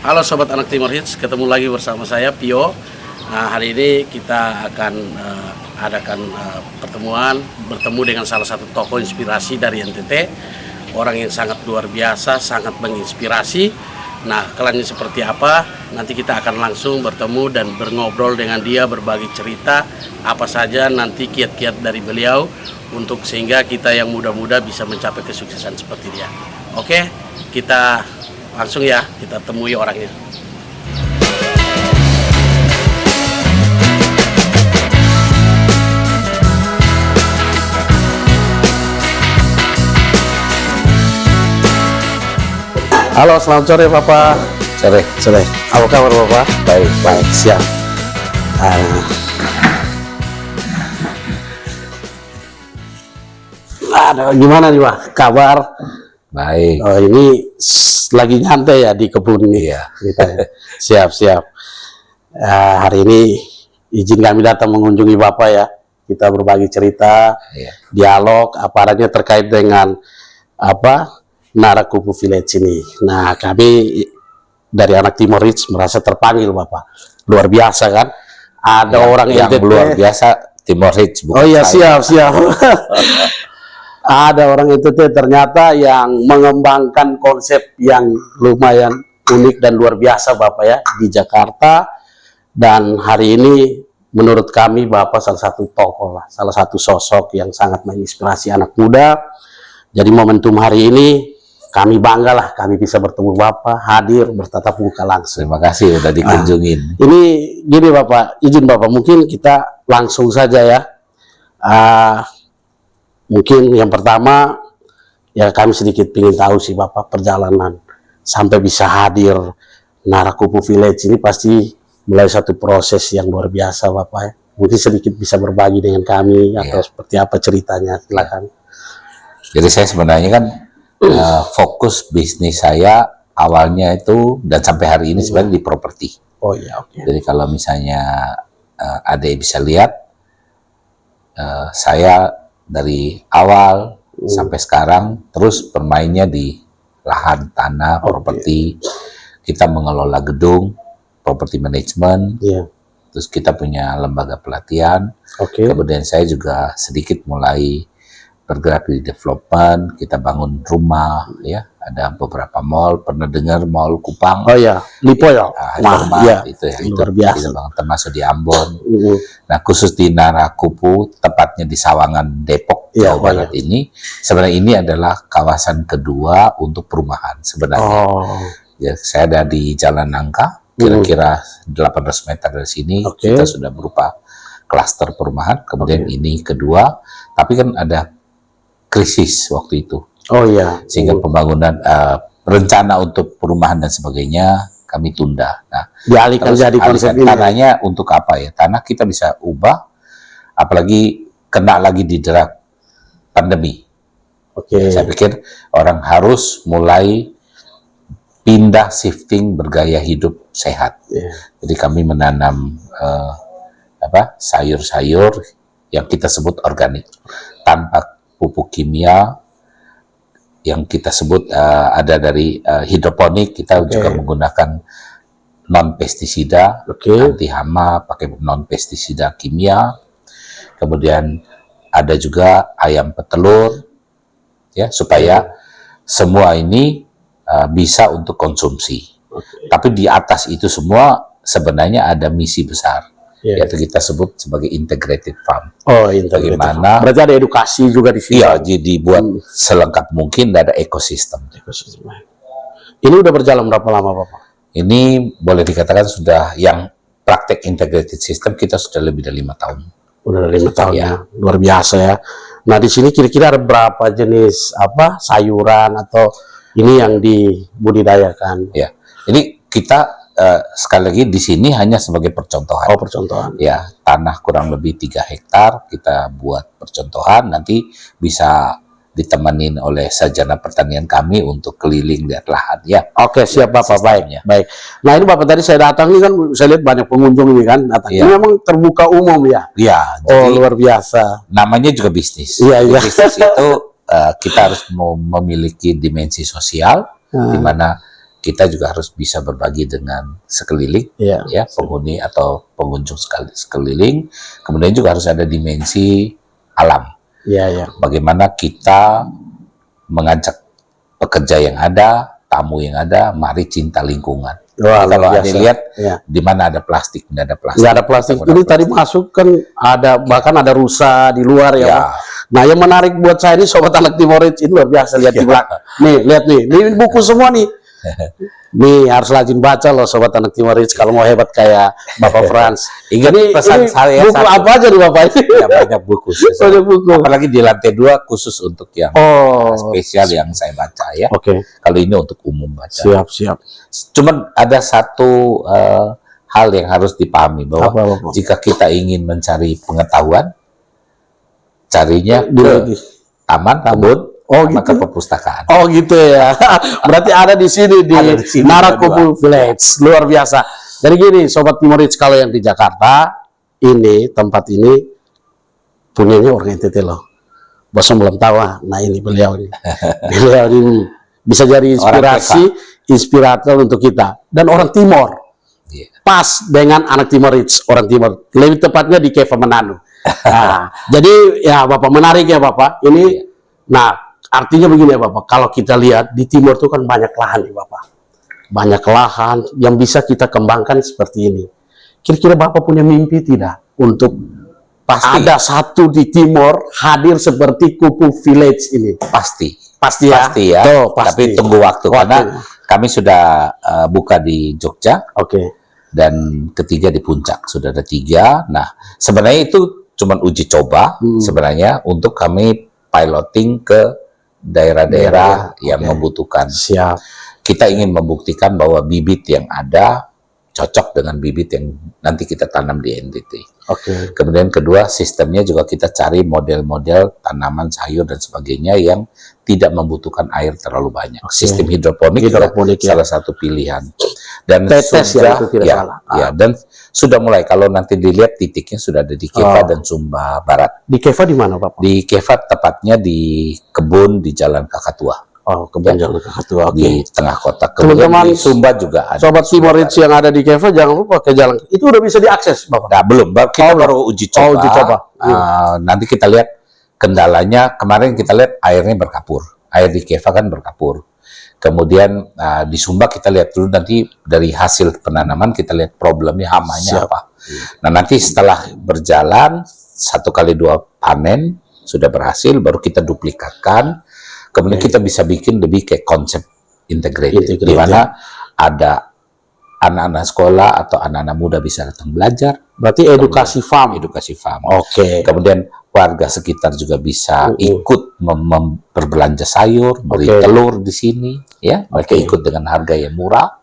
Halo Sobat Anak Timor Hits, ketemu lagi bersama saya Pio. Nah, hari ini kita akan adakan pertemuan bertemu dengan salah satu tokoh inspirasi dari NTT, orang yang sangat luar biasa, sangat menginspirasi. Nah, kelannya seperti apa? Nanti kita akan langsung bertemu dan berngobrol dengan dia, berbagi cerita apa saja nanti kiat-kiat dari beliau untuk sehingga kita yang muda-muda bisa mencapai kesuksesan seperti dia. Oke, kita langsung ya, kita temui orangnya. Halo, selamat sore Bapak. Sore. Apa kabar Bapak? Baik, siap. Gimana nih Pak? Kabar? Baik. Oh, ini lagi nyantai ya di kebun nih. Iya. Siap. Hari ini izin kami datang mengunjungi Bapak ya. Kita berbagi cerita, dialog, aparatnya terkait dengan Narakupu Village ini. Nah, kami dari Anak Timor Hits merasa terpanggil Bapak. Luar biasa kan? Ada orang yang NTT. luar biasa Timor Hits. Oh iya, siap. Ada orang NTT ternyata yang mengembangkan konsep yang lumayan unik dan luar biasa Bapak ya di Jakarta. Dan hari ini menurut kami Bapak salah satu tokoh lah, salah satu sosok yang sangat menginspirasi anak muda. Jadi momentum hari ini kami bangga lah kami bisa bertemu Bapak, hadir bertatap muka langsung. Terima kasih udah dikunjungin. Ini gini Bapak, izin Bapak mungkin kita langsung saja ya. Mungkin yang pertama ya kami sedikit ingin tahu sih Bapak perjalanan sampai bisa hadir Narakupu Village ini pasti mulai satu proses yang luar biasa Bapak ya. Mungkin sedikit bisa berbagi dengan kami atau seperti apa ceritanya, silakan. Jadi saya sebenarnya kan fokus bisnis saya awalnya itu dan sampai hari ini sebenarnya di properti. Oh iya, oke. Jadi kalau misalnya Ade bisa lihat, saya dari awal sampai sekarang terus bermainnya di lahan tanah properti. Kita mengelola gedung, property management. Terus kita punya lembaga pelatihan. Kemudian saya juga sedikit mulai bergerak di development, kita bangun rumah, ya, ada beberapa mall, pernah dengar mall Kupang? Oh ya, Lipo ya, itu luar biasa. Kita bangun, termasuk di Ambon. Nah, khusus di Narakupu, tepatnya di Sawangan, Depok, Jawa Barat ini, sebenarnya ini adalah kawasan kedua untuk perumahan sebenarnya. Ya, saya ada di Jalan Nangka, kira-kira 800 meter dari sini, kita sudah berupa klaster perumahan, kemudian ini kedua, tapi kan ada krisis waktu itu. Sehingga pembangunan rencana untuk perumahan dan sebagainya kami tunda. Nah, dialihkan jadi konsep ini. Tanahnya untuk apa ya? Tanah kita bisa ubah, apalagi kena lagi di derak pandemi. Saya pikir orang harus mulai pindah shifting bergaya hidup sehat. Jadi kami menanam sayur-sayur yang kita sebut organik tanpa pupuk kimia, yang kita sebut ada dari hidroponik. Kita juga menggunakan non pestisida, anti hama, pakai non pestisida kimia. Kemudian ada juga ayam petelur, ya, supaya semua ini bisa untuk konsumsi. Tapi di atas itu semua sebenarnya ada misi besar, yaitu kita sebut sebagai integrated farm. Bagaimana? Berarti ada edukasi juga di sini. Iya, jadi buat selengkap mungkin ada ekosistem. Ini udah berjalan berapa lama Bapak? Ini boleh dikatakan sudah yang praktek integrated system kita sudah lebih dari 5 tahun. Udah 5 tahun ya, luar biasa ya. Nah di sini kira-kira ada berapa jenis sayuran atau ini yang dibudidayakan? Ya, ini kita sekali lagi di sini hanya sebagai percontohan. Percontohan. Ya, tanah kurang lebih 3 hektar kita buat percontohan, nanti bisa ditemenin oleh sarjana pertanian kami untuk keliling lihat lahan ya. Siap Bapak, baik. Nah ini Bapak tadi saya datang ini kan saya lihat banyak pengunjung ini kan datang. Ini memang terbuka umum ya. Jadi luar biasa. Namanya juga bisnis. Bisnis itu kita harus memiliki dimensi sosial, di mana kita juga harus bisa berbagi dengan sekeliling, Iya. ya, penghuni atau pengunjung sekeliling. Kemudian juga harus ada dimensi alam. Iya, iya. Bagaimana kita mengajak pekerja yang ada, tamu yang ada, mari cinta lingkungan. Wah, Jadi kalau luar ada biasa. lihat Iya. di mana ada plastik, tidak ada plastik. Nggak ada plastik. Tidak ada Ini tadi plastik. masuk kan ada, bahkan ada rusa di luar ya, Ya. Pak. Nah, yang menarik buat saya ini Sobat Anak Timorit ini luar biasa, lihat di Ya. belakang. Nih, lihat nih. Ini buku semua nih. Nih, harus rajin baca loh Sobat Anak Timorit kalau mau hebat kayak Bapak Frans. Ingat pesan saya buku satu. apa aja nih Bapak ini? Ya, banyak buku. Banyak buku. Apalagi di lantai 2 khusus untuk yang Oh, spesial yang saya baca ya. oke. Kalau ini untuk umum baca. Siap, siap. Cuman ada satu hal yang harus dipahami bahwa Apa, Bapak? jika kita ingin mencari pengetahuan, carinya Di ke taman, kebun, Oh, sama gitu. ke perpustakaan. Oh gitu ya. Berarti ada di sini di Ada di sini, Narakupu Village. Luar biasa. Jadi gini, Sobat Timorit kalau yang di Jakarta, ini tempat ini punyanya orang NTT loh. Bosnya belum tahu. Nah ini beliau ini. Beliau ini bisa jadi inspirasi, inspirator untuk kita. Dan orang Timor. Iya. Pas dengan anak Timorit, orang Timor. Lebih tepatnya di Keva Manado. Nah, jadi ya Bapak, menarik ya Bapak. Ini, nah artinya begini ya Bapak, kalau kita lihat di Timur itu kan banyak lahan nih Bapak. Banyak lahan yang bisa kita kembangkan seperti ini. Kira-kira Bapak punya mimpi tidak untuk Pasti. ada satu di Timur hadir seperti Kupu Village ini? Pasti. Pasti ya? Pasti ya. Tuh, pasti. Tapi tunggu waktu. Karena kami sudah buka di Jogja Oke. dan ketiga di Puncak. Sudah ada 3. Nah, sebenarnya itu cuma uji coba sebenarnya untuk kami piloting ke daerah-daerah yang Oke. membutuhkan. Siap. Kita ingin membuktikan bahwa bibit yang ada cocok dengan bibit yang nanti kita tanam di NTT. Oke. Kemudian kedua, sistemnya juga kita cari model-model tanaman sayur dan sebagainya yang tidak membutuhkan air terlalu banyak. Oke. Sistem hidroponik, Hidroponik, ya. salah satu pilihan. Dan Tetes ya, itu tidak salah. ya, dan sudah mulai, kalau nanti dilihat titiknya sudah ada di Keva Oh. dan Sumba Barat. Di Keva di mana Bapak? Di Keva tepatnya di kebun di Jalan Kakatua. Oh, kebun Jalan Kakatua. Oke. Di tengah kota. Kemudian Teman-teman, di Sumba juga ada. Sobat Timorit yang ada di Keva jangan lupa ke jalan. Itu udah bisa diakses Bapak. Nah, belum. Kita baru uji coba. Oh, uji coba. Nanti kita lihat kendalanya. Kemarin kita lihat airnya berkapur. Air di Keva kan berkapur. Kemudian di Sumba kita lihat dulu nanti dari hasil penanaman kita lihat problemnya hamanya Siap. apa. Nah, nanti setelah berjalan 1x2 panen sudah berhasil, baru kita duplikatkan. Kemudian kita bisa bikin lebih kayak konsep integrated, di mana ada anak-anak sekolah atau anak-anak muda bisa datang belajar. Berarti edukasi farm. Edukasi farm. Oke. Kemudian warga sekitar juga bisa ikut berbelanja sayur, beli Oke. telur di sini, ya. Mereka Oke. ikut dengan harga yang murah.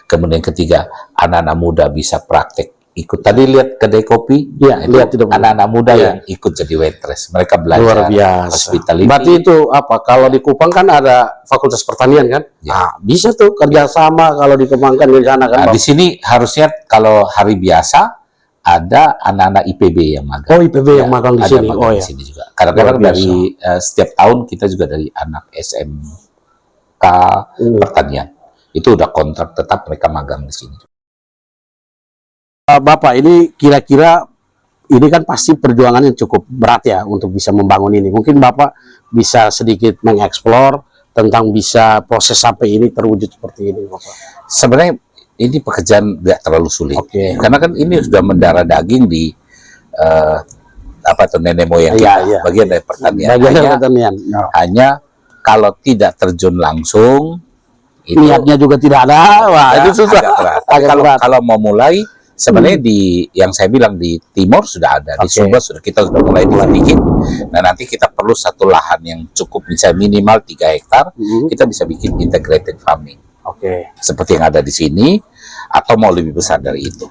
Kemudian ketiga, anak-anak muda bisa praktek ikut. Tadi lihat kedai kopi, Iya, itu lihat itu. anak-anak muda Iya. yang ikut jadi waitress. Mereka belajar Luar biasa. hospitality. Berarti itu apa? Kalau di Kupang kan ada Fakultas Pertanian kan? Ya. Nah, bisa tuh kerjasama kalau dikembangkan di sana kan? Nah, Bapak? di sini harusnya kalau hari biasa ada anak-anak IPB yang magang. Oh, IPB yang magang di Ada sini. magang Oh di ya. sini juga. Kadang-kadang Luar dari setiap tahun kita juga dari anak SMK pertanian. Itu udah kontrak tetap mereka magang di sini. Bapak, ini kira-kira ini kan pasti perjuangannya cukup berat ya untuk bisa membangun ini. Mungkin Bapak bisa sedikit mengeksplor tentang bisa proses sampai ini terwujud seperti ini, Bapak. Sebenarnya ini pekerjaan nggak terlalu sulit. Oke. Karena kan ini sudah mendarah daging di apa tuh nenek moyang Iya, kita, iya. bagian dari pertanian. Bagian dari Hanya, pertanian. hanya kalau tidak terjun langsung itu Niatnya juga tidak ada. Wah, agak- itu susah. agak berat. Tapi Agak kalau berat. kalau mau mulai sebenarnya di yang saya bilang di timur sudah ada, di Oke. Sumba kita sudah mulai dikit. Nah, nanti kita perlu satu lahan yang cukup, bisa minimal 3 hektar. Kita bisa bikin integrated farming Oke. seperti yang ada di sini, atau mau lebih besar dari itu.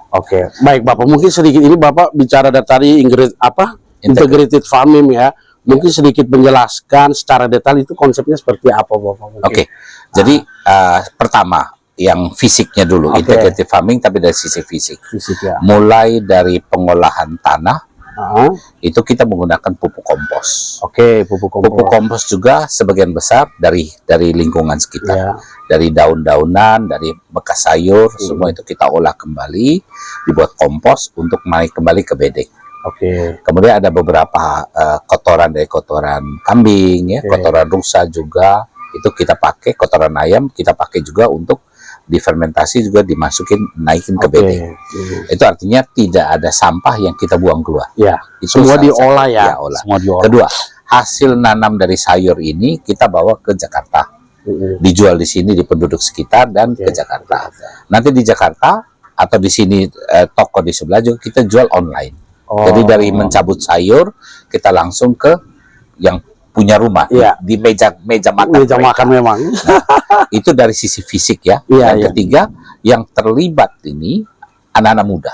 Oke, baik Bapak. Mungkin sedikit ini Bapak bicara dari tadi integrated farming ya. Mungkin sedikit menjelaskan secara detail itu konsepnya seperti apa Bapak. Mungkin. Oke. Jadi pertama yang fisiknya dulu, Oke. integrated farming tapi dari sisi fisik. Fisik ya. Mulai dari pengolahan tanah itu kita menggunakan pupuk kompos. Oke, pupuk kompos. Pupuk kompos juga sebagian besar dari lingkungan sekitar, Ya. dari daun-daunan, dari bekas sayur, semua itu kita olah kembali, dibuat kompos untuk naik kembali ke bedeng. Oke. Kemudian ada beberapa kotoran dari kotoran kambing, ya, kotoran rusa juga itu kita pakai, kotoran ayam kita pakai juga untuk difermentasi, juga dimasukin, naikin ke bedeng. Itu artinya tidak ada sampah yang kita buang keluar. Ya, Itu semua salah diolah satu, ya. olah. Semua diolah. Kedua, hasil nanam dari sayur ini kita bawa ke Jakarta, dijual di sini di penduduk sekitar dan ke Jakarta. Nanti di Jakarta atau di sini toko di sebelah juga kita jual online. Jadi dari mencabut sayur kita langsung ke yang punya rumah, di meja makan. Meja makan memang. Nah, itu dari sisi fisik ya. Dan ketiga, yang terlibat ini anak-anak muda.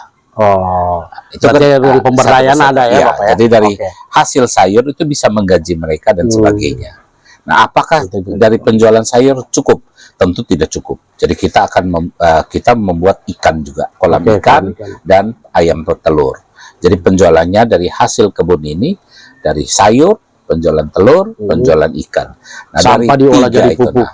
Itu kan ruang pemberdayaan ada ya, Bapak ya. Jadi dari hasil sayur itu bisa menggaji mereka dan sebagainya. Nah, apakah dari penjualan sayur cukup? Tentu tidak cukup. Jadi kita akan kita membuat ikan juga, kolam ikan dan ayam bertelur. Jadi penjualannya dari hasil kebun ini, dari sayur, penjualan telur, penjualan ikan. Nah, sampah dari diolah jadi itu, pupuk.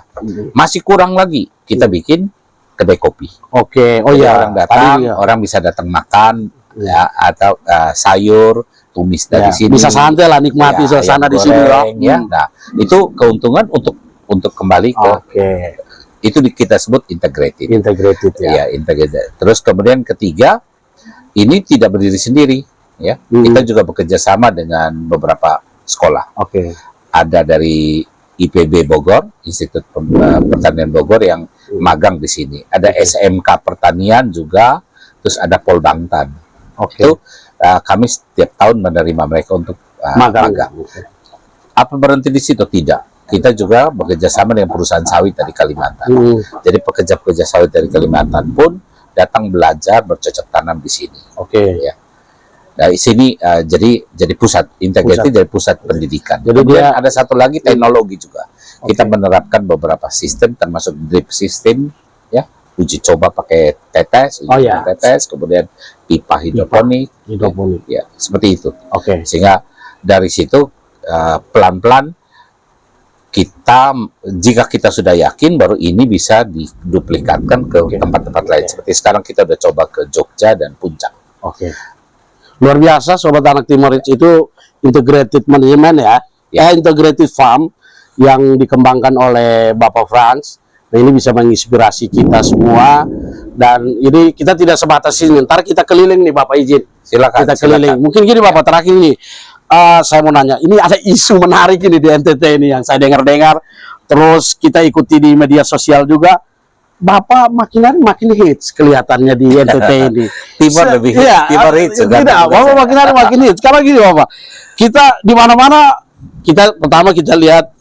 Masih kurang lagi, kita bikin kedai kopi. Oke. Oh Jadi ya, orang datang, orang bisa datang makan, ya, atau sayur tumis dari sini. Bisa santai lah nikmati suasana di sini ya. Nah, itu keuntungan untuk kembali ke itu kita sebut integrated. Integrated ya. Ya, integrated. Terus kemudian ketiga, ini tidak berdiri sendiri, ya. Kita juga bekerja sama dengan beberapa sekolah. Ada dari IPB Bogor, Institut Pertanian Bogor yang magang di sini. Ada SMK Pertanian juga, terus ada Polbangtan. Itu kami setiap tahun menerima mereka untuk magang. Apa berhenti di situ? Tidak. Kita juga bekerja sama dengan perusahaan sawit dari Kalimantan. Jadi pekerja-pekerja sawit dari Kalimantan pun datang belajar bercocok tanam di sini. Ya. Dari sini jadi pusat integrasi, dari pusat pendidikan. Jadi kemudian ada satu lagi teknologi juga. Kita menerapkan beberapa sistem, termasuk drip system, ya, uji coba pakai tetes, tetes, kemudian pipa hidroponik, ya, seperti itu. Sehingga dari situ pelan-pelan jika kita sudah yakin, baru ini bisa diduplikatkan ke tempat-tempat lain. Seperti sekarang kita udah coba ke Jogja dan Puncak. Luar biasa, Sobat Anak Timor Reach, itu integrated management ya, integrated farm yang dikembangkan oleh Bapak Frans. Nah, ini bisa menginspirasi kita semua, dan ini kita tidak sebatas ini. Ntar kita keliling nih, Bapak izin. Silakan. Kita keliling. Mungkin gini Bapak, terakhir nih. Saya mau nanya, ini ada isu menarik ini di NTT ini yang saya dengar-dengar, terus kita ikuti di media sosial juga. Bapak makin hari makin hits kelihatannya di NTT ini. Timor lebih hits, Timor hits juga. Tidak, Bapak makin hari makin hits. Karena gini Bapak, kita di mana-mana, pertama kita lihat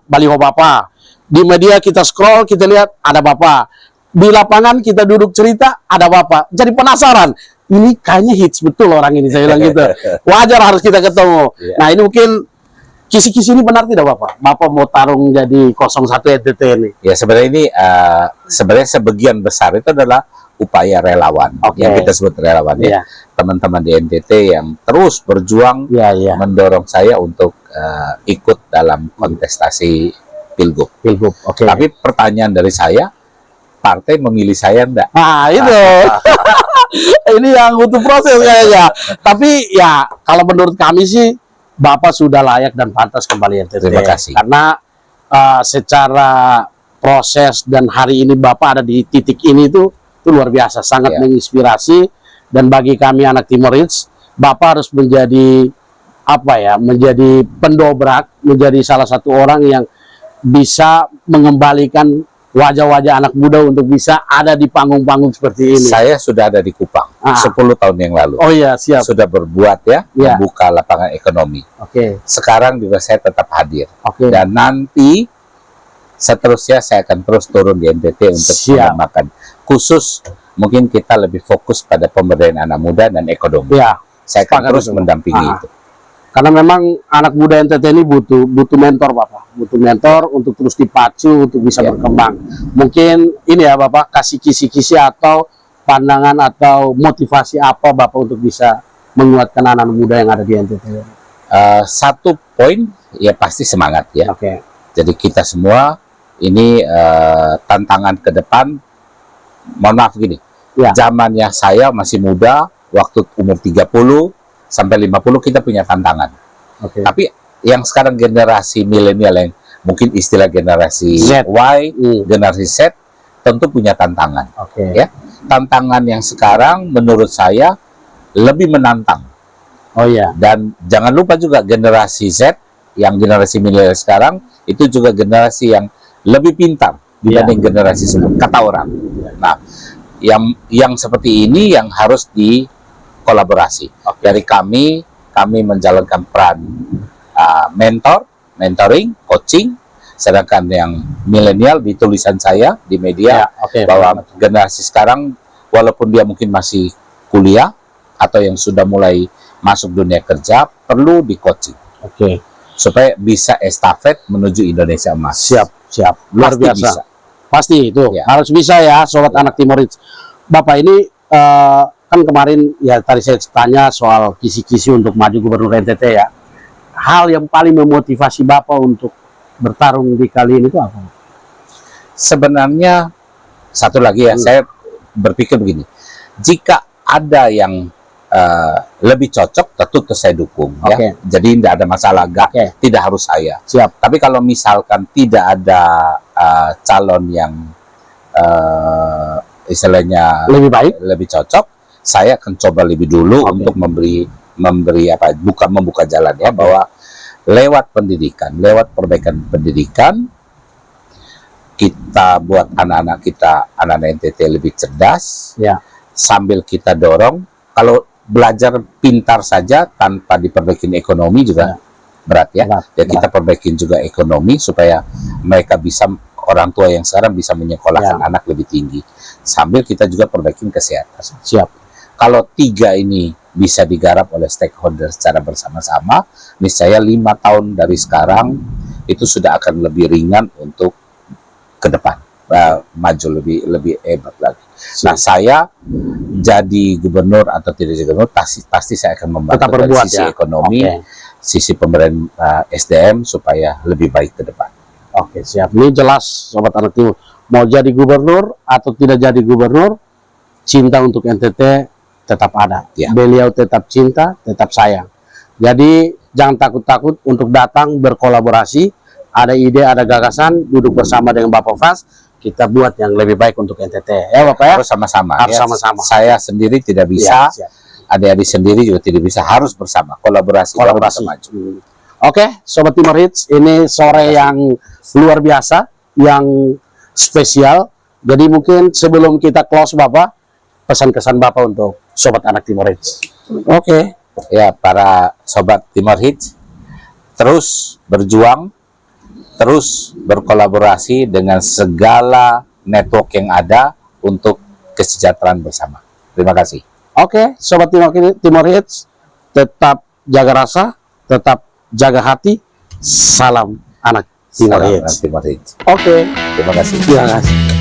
baliho Bapak. Di media kita scroll, kita lihat ada Bapak. Di lapangan kita duduk cerita, ada Bapak. Jadi penasaran. Ini kayaknya hits betul orang ini, saya bilang gitu. Wajar harus kita ketemu. Nah, ini mungkin kisi-kisi ini benar tidak Bapak? Bapak mau tarung jadi 01 NTT ini? Ya, sebenarnya ini sebenarnya sebagian besar itu adalah upaya relawan. Yang kita sebut relawan ya. Teman-teman di NTT yang terus berjuang mendorong saya untuk ikut dalam kontestasi Pilgub. Tapi pertanyaan dari saya, partai memilih saya enggak? Nah, itu. Ini yang butuh proses kayaknya. Tapi ya, kalau menurut kami sih, Bapak sudah layak dan pantas kembali NTT. Terima kasih. Karena secara proses dan hari ini Bapak ada di titik ini itu luar biasa, sangat menginspirasi. Dan bagi kami anak Timor Reach, Bapak harus menjadi menjadi pendobrak, menjadi salah satu orang yang bisa mengembalikan wajah-wajah anak muda untuk bisa ada di panggung-panggung seperti ini. Saya sudah ada di Kupang 10 tahun yang lalu. Oh iya, siap. Sudah berbuat membuka lapangan ekonomi. Sekarang juga saya tetap hadir. Dan nanti seterusnya saya akan terus turun di NTT untuk mengembangkan. Khusus mungkin kita lebih fokus pada pemberdayaan anak muda dan ekonomi. Saya akan terus mendampingi itu. Karena memang anak muda NTT ini butuh mentor Bapak, butuh mentor untuk terus dipacu untuk bisa berkembang. Mungkin ini ya Bapak, kasih kisi-kisi atau pandangan atau motivasi apa Bapak untuk bisa menguatkan anak muda yang ada di NTT? Satu poin ya pasti semangat ya. Oke. Jadi kita semua ini tantangan ke depan. Mohon maaf gini, Ya. zamannya saya masih muda, waktu umur 30 sampai 50 kita punya tantangan. Oke. Tapi yang sekarang generasi milenial yang mungkin istilah generasi Z. Y, generasi Z, tentu punya tantangan. Oke. Ya, tantangan yang sekarang menurut saya lebih menantang. Oh iya. Dan jangan lupa juga generasi Z, yang generasi milenial sekarang itu juga generasi yang lebih pintar dibanding generasi sebelum, kata orang. Nah, yang seperti ini yang harus dikolaborasi. Dari kami menjalankan peran mentoring, coaching, sedangkan yang milenial di tulisan saya di media bahwa generasi sekarang walaupun dia mungkin masih kuliah atau yang sudah mulai masuk dunia kerja perlu di coaching. Supaya bisa estafet menuju Indonesia emas. Siap. Luar Pasti biasa. bisa. Pasti itu. Ya. Harus bisa ya, Sobat Anak Timorit. Bapak ini kan kemarin ya tadi saya tanya soal kisi-kisi untuk maju gubernur NTT ya. Hal yang paling memotivasi Bapak untuk bertarung di kali ini itu apa? Sebenarnya satu lagi ya, saya berpikir begini. Jika ada yang lebih cocok, tentu saya dukung. Ya. Jadi tidak ada masalah, tidak harus saya. Siap. Tapi kalau misalkan tidak ada calon yang istilahnya lebih cocok, saya akan coba lebih dulu untuk memberi apa, membuka jalan ya, bahwa lewat pendidikan, lewat perbaikan pendidikan, kita buat anak-anak kita, anak-anak NTT lebih cerdas, sambil kita dorong. Kalau belajar pintar saja tanpa diperbaikin ekonomi juga berat ya. Ya kita perbaikin juga ekonomi supaya mereka bisa, orang tua yang sekarang bisa menyekolahkan anak lebih tinggi, sambil kita juga perbaikin kesehatan. Kalau tiga ini bisa digarap oleh stakeholder secara bersama-sama, niscaya 5 tahun dari sekarang itu sudah akan lebih ringan untuk ke depan, maju lebih hebat lagi. Nah, saya jadi gubernur atau tidak jadi gubernur, pasti saya akan membantu dari sisi ekonomi, sisi pemberian SDM supaya lebih baik ke depan. Siap. Ini jelas, Sobat Anak Timur. Mau jadi gubernur atau tidak jadi gubernur, cinta untuk NTT tetap ada. Beliau tetap cinta, tetap sayang. Jadi jangan takut-takut untuk datang berkolaborasi. Ada ide, ada gagasan, duduk bersama dengan Bapak Fas, kita buat yang lebih baik untuk NTT. Ya Bapak ya? Harus sama-sama. Harus sama-sama. Saya sendiri tidak bisa, adik-adik sendiri juga tidak bisa, harus bersama. Kolaborasi. Maju. Sobat Timor Hits, ini sore yang luar biasa, yang spesial. Jadi mungkin sebelum kita close Bapak, pesan-kesan Bapak untuk Sobat Anak Timor Hits. Ya, para Sobat Timor Hits, terus berjuang, terus berkolaborasi dengan segala network yang ada untuk kesejahteraan bersama. Terima kasih. Sobat Timor Hits, tetap jaga rasa, tetap jaga hati. Salam Anak Timor Hits. Terima kasih. Terima kasih.